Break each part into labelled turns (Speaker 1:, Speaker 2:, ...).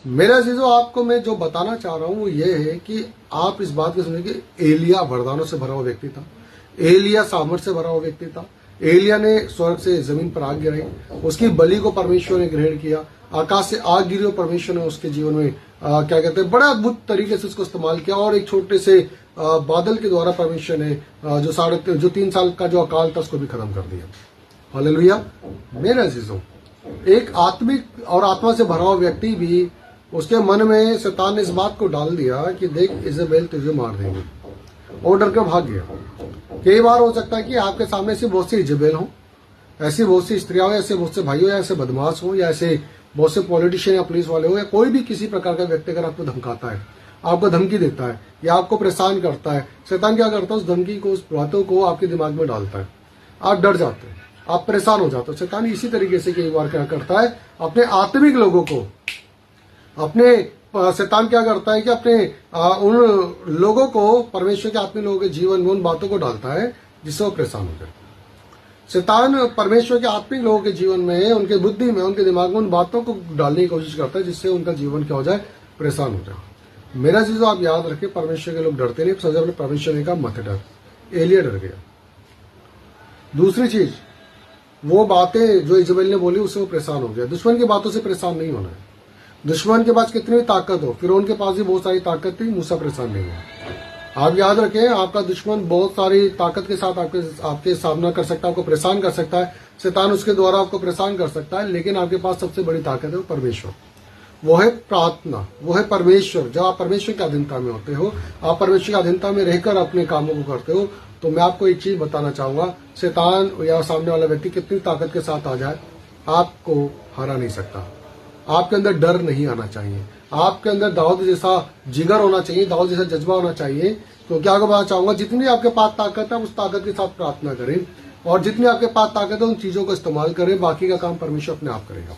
Speaker 1: मेरा अजीजों, आपको मैं जो बताना चाह रहा हूं वो ये है कि आप इस बात को समझिए कि एलिया वरदानों से भरा हुआ व्यक्ति था। एलिया सामर्थ से भरा हुआ व्यक्ति था। एलिया ने स्वर्ग से जमीन पर आग गिराई, उसकी बलि को परमेश्वर ने ग्रहण किया। आकाश से आग गिरी और परमेश्वर ने उसके जीवन में क्या कहते हैं, बड़ा अद्भुत तरीके से उसको इस्तेमाल किया। और एक छोटे से बादल के द्वारा परमेश्वर ने जो 3 साल का जो अकाल था उसको भी खत्म कर दिया। हालेलुया। मेरे अजीजों, एक आत्मिक और आत्मा से भरा हुआ व्यक्ति भी, उसके मन में शैतान ने इस बात को डाल दिया कि देख इजेबेल तुझे मार देंगे, और डर कर भाग गया। कई बार हो सकता है कि आपके सामने ऐसी बहुत सी इजेबेल हो, ऐसी बहुत सी स्त्रियां हो, ऐसे बहुत से भाई हो, या ऐसे बदमाश हो, या ऐसे बहुत से पॉलिटिशियन या पुलिस वाले हो, या कोई भी किसी प्रकार का व्यक्ति अगर आपको धमकाता है, आपको धमकी देता है या आपको परेशान करता है, शैतान क्या करता है, उस धमकी को, उस बातों को आपके दिमाग में डालता है। आप डर जाते हैं, आप परेशान हो जाते हो। शैतान इसी तरीके से कई बार क्या करता है, अपने आत्मिक लोगों को, शैतान क्या करता है कि अपने उन लोगों को, परमेश्वर के आत्मिक लोगों के जीवन में उन बातों को डालता है जिससे वो परेशान हो जाए। शैतान परमेश्वर के आत्मिक लोगों के जीवन में, उनके बुद्धि में, उनके दिमाग में उन बातों को डालने की कोशिश करता है जिससे उनका जीवन क्या हो जाए, परेशान हो जाए। मेरा चीज आप याद रखें, परमेश्वर के लोग डरते नहीं। सजा ने परमेश्वर ने कहा मत डर। एलिया डर गया। दूसरी चीज, वो बातें जो इजबेल ने बोली उससे वो परेशान हो गया। दुश्मन की बातों से परेशान नहीं होना है। दुश्मन के पास कितनी भी ताकत हो, फिर उनके पास भी बहुत सारी ताकत थी, मूसा परेशान नहीं हुआ। आप याद रखें, आपका दुश्मन बहुत सारी ताकत के साथ आपके सामना कर सकता है, आपको परेशान कर सकता है। शैतान उसके द्वारा आपको परेशान कर सकता है, लेकिन आपके पास सबसे बड़ी ताकत है वो परमेश्वर, वो है प्रार्थना, वो है परमेश्वर। जब आप परमेश्वर की अधीनता में होते हो, आप परमेश्वर की अधीनता में रहकर अपने कामों को करते हो, तो मैं आपको एक चीज बताना चाहूंगा, शैतान या सामने वाला व्यक्ति कितनी ताकत के साथ आ जाए, आपको हरा नहीं सकता। आपके अंदर डर नहीं आना चाहिए। आपके अंदर दाऊद जैसा जिगर होना चाहिए, दाऊद जैसा जज्बा होना चाहिए। तो क्या आपको बताना चाहूंगा, जितनी आपके पास ताकत है उस ताकत के साथ प्रार्थना करें, और जितनी आपके पास ताकत है उन चीजों को इस्तेमाल करें। बाकी का काम परमेश्वर अपने आप करेगा।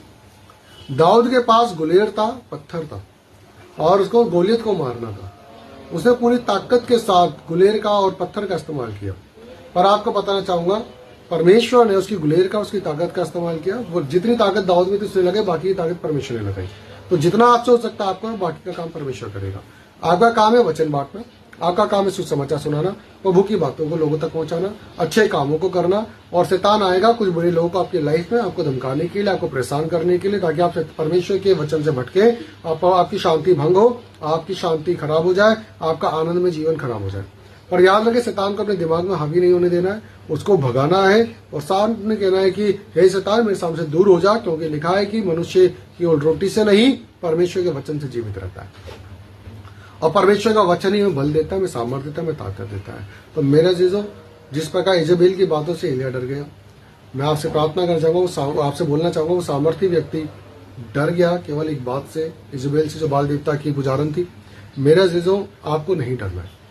Speaker 1: दाऊद के पास गुलेर था, पत्थर था, और उसको गोलियत को मारना था। उसने पूरी ताकत के साथ गुलेर का और पत्थर का इस्तेमाल किया। पर आपको बताना चाहूंगा, परमेश्वर ने उसकी गुलेर का, उसकी ताकत का इस्तेमाल किया। वो जितनी ताकत दाऊद में थी उसने लगे, बाकी की ताकत परमेश्वर ने लगाई। तो जितना आपसे हो सकता है आपको, बाकी का काम परमेश्वर करेगा। आपका काम है वचन बांटना, आपका काम है सुसमाचार सुनाना, प्रभु की बातों को लोगों तक पहुंचाना, अच्छे कामों को करना। और शैतान आएगा कुछ बुरे लोगों को आपकी लाइफ में, आपको धमकाने के लिए, आपको परेशान करने के लिए, ताकि आप परमेश्वर के वचन से भटके, आपकी शांति भंग हो, आपकी शांति खराब हो जाए, आपका आनंद में जीवन खराब हो जाए। पर याद रखे, शैतान को अपने दिमाग में हावी नहीं होने देना है, उसको भगाना है। और साथ में कहना है कि हे शैतान, मेरे सामने से दूर हो जा, क्योंकि लिखा है कि मनुष्य केवल रोटी से नहीं, परमेश्वर के वचन से जीवित रहता है। और परमेश्वर का वचन ही हमें बल देता है, हमें सामर्थ्य देता है, हमें ताकत देता है। तो मेरा जीजो, जिस प्रकार इजेबेल की बातों से एलिया डर गया, मैं आपसे प्रार्थना करना चाहूंगा, आपसे बोलना चाहूंगा, वो सामर्थ्य व्यक्ति डर गया केवल एक बात से, इजेबेल से, जो बाल देवता की पुजारन थी। मेरा जीजो, आपको नहीं डरना है।